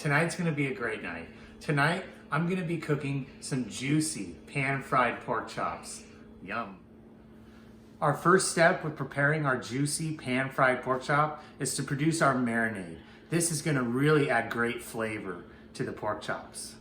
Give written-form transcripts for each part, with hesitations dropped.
Tonight's gonna be a great night. Tonight, I'm gonna be cooking some juicy pan-fried pork chops. Yum. Our first step with preparing our juicy pan-fried pork chop is to produce our marinade. This is gonna really add great flavor to the pork chops.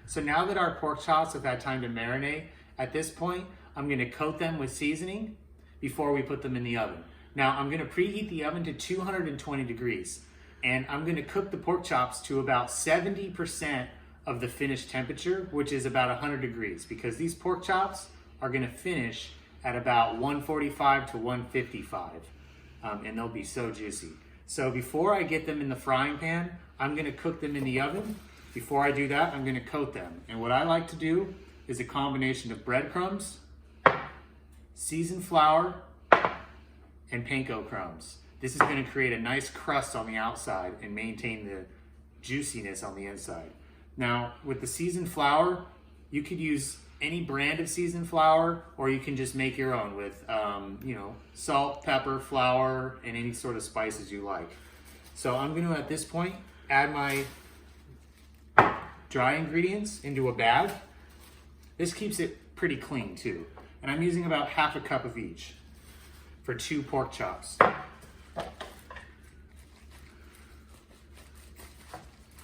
So now that our pork chops have had time to marinate, at this point, I'm gonna coat them with seasoning before we put them in the oven. Now I'm gonna preheat the oven to 220 degrees, and I'm gonna cook the pork chops to about 70% of the finished temperature, which is about 100 degrees, because these pork chops are gonna finish at about 145 to 155, and they'll be so juicy. So before I get them in the frying pan, I'm gonna cook them in the oven. Before I do that, I'm gonna coat them. And what I like to do is a combination of breadcrumbs, seasoned flour, and panko crumbs. This is gonna create a nice crust on the outside and maintain the juiciness on the inside. Now, with the seasoned flour, you could use any brand of seasoned flour, or you can just make your own with salt, pepper, flour, and any sort of spices you like. So I'm gonna, at this point, add my dry ingredients into a bag. This keeps it pretty clean too. And I'm using about half a cup of each for 2 pork chops.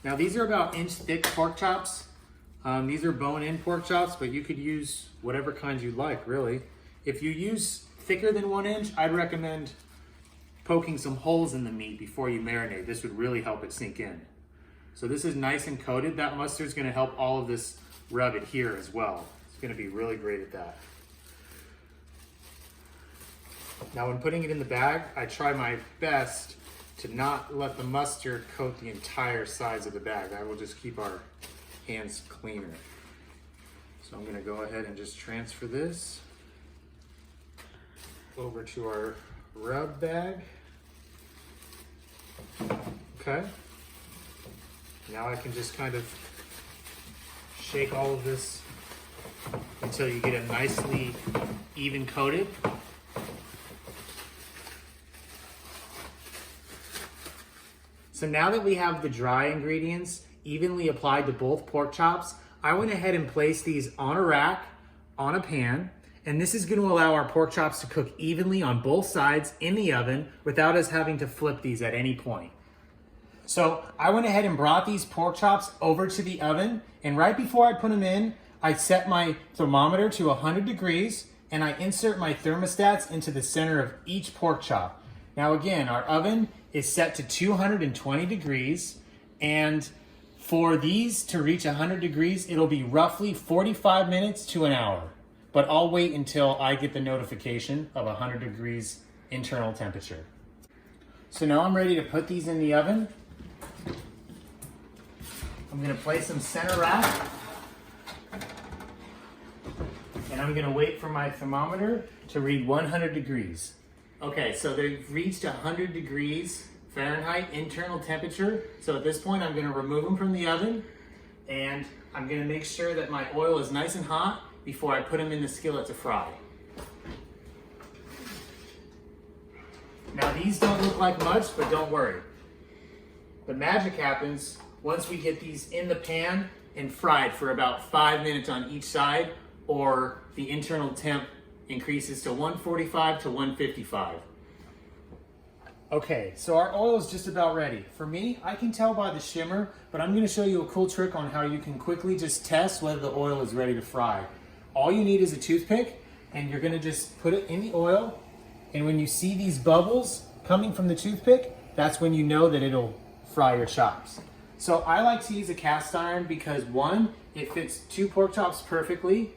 Now these are about inch thick pork chops. These are bone-in pork chops, but you could use whatever kinds you like, really. If you use thicker than 1 inch, I'd recommend poking some holes in the meat before you marinate. This would really help it sink in. So this is nice and coated. That mustard's gonna help all of this rub adhere as well. It's gonna be really great at that. Now when putting it in the bag, I try my best to not let the mustard coat the entire sides of the bag. I will just keep our hands cleaner. So I'm gonna go ahead and just transfer this over to our rub bag. Okay. Now I can just kind of shake all of this until you get it nicely even coated. So now that we have the dry ingredients evenly applied to both pork chops, I went ahead and placed these on a rack, on a pan, and this is going to allow our pork chops to cook evenly on both sides in the oven without us having to flip these at any point. So I went ahead and brought these pork chops over to the oven, and right before I put them in, I set my thermometer to 100 degrees and I insert my thermostats into the center of each pork chop. Now again, our oven is set to 220 degrees, and for these to reach 100 degrees, it'll be roughly 45 minutes to an hour. But I'll wait until I get the notification of 100 degrees internal temperature. So now I'm ready to put these in the oven. I'm gonna place them center rack, and I'm gonna wait for my thermometer to read 100 degrees. Okay, so they've reached 100 degrees Fahrenheit internal temperature. So at this point, I'm gonna remove them from the oven, and I'm gonna make sure that my oil is nice and hot before I put them in the skillet to fry. Now these don't look like much, but don't worry. The magic happens once we get these in the pan and fried for about 5 minutes on each side, or the internal temp increases to 145 to 155. Okay, so our oil is just about ready. For me, I can tell by the shimmer, but I'm gonna show you a cool trick on how you can quickly just test whether the oil is ready to fry. All you need is a toothpick, and you're gonna just put it in the oil, and when you see these bubbles coming from the toothpick, that's when you know that it'll fry your chops. So I like to use a cast iron because 1, it fits 2 pork chops perfectly.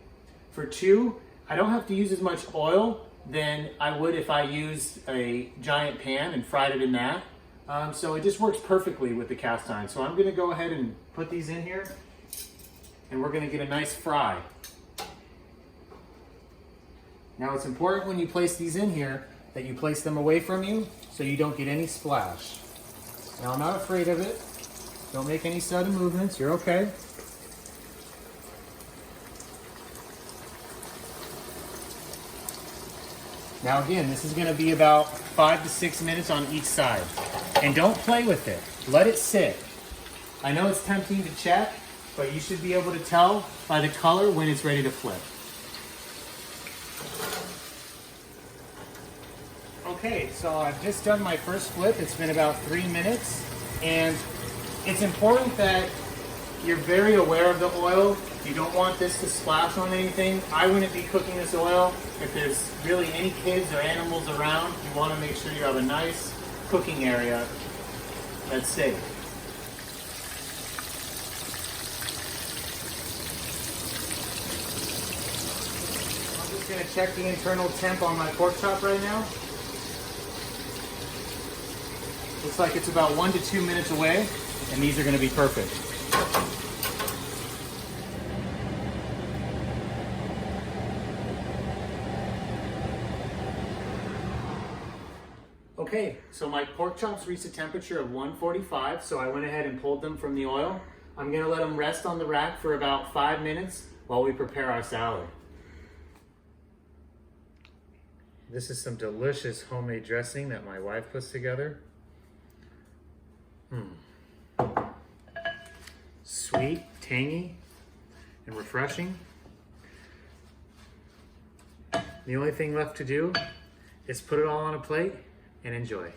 For 2, I don't have to use as much oil than I would if I used a giant pan and fried it in that. So it just works perfectly with the cast iron. So I'm gonna go ahead and put these in here, and we're gonna get a nice fry. Now it's important when you place these in here that you place them away from you so you don't get any splash. Now I'm not afraid of it. Don't make any sudden movements, you're okay. Now again, this is gonna be about 5 to 6 minutes on each side. And don't play with it, let it sit. I know it's tempting to check, but you should be able to tell by the color when it's ready to flip. Okay, so I've just done my first flip. It's been about 3 minutes, and it's important that you're very aware of the oil. You don't want this to splash on anything. I wouldn't be cooking this oil if there's really any kids or animals around. You want to make sure you have a nice cooking area that's safe. I'm just going to check the internal temp on my pork chop right now. Looks like it's about 1 to 2 minutes away, and these are going to be perfect. Okay, so my pork chops reached a temperature of 145, so I went ahead and pulled them from the oil. I'm going to let them rest on the rack for about 5 minutes while we prepare our salad. This is some delicious homemade dressing that my wife puts together. Sweet, tangy, and refreshing. The only thing left to do is put it all on a plate and enjoy.